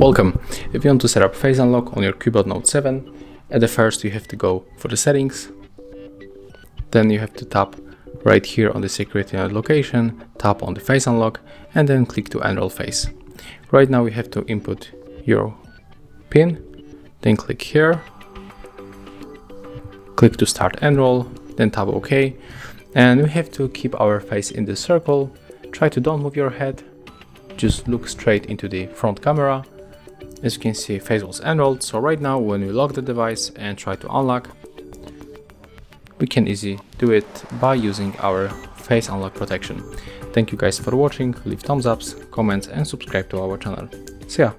Welcome! If you want to set up face unlock on your CUBOT Note 7, at the first you have to go for the settings, then you have to tap right here on the security location, tap on the face unlock, and then click to enroll face. Right now we have to input your PIN, then click here, click to start enroll, then tap OK, and we have to keep our face in the circle. Try to don't move your head, just look straight into the front camera. As you can see, face was enrolled. So right now when we lock the device and try to unlock, we can easily do it by using our face unlock protection. Thank you guys for watching, leave thumbs ups, comments and subscribe to our channel. See ya!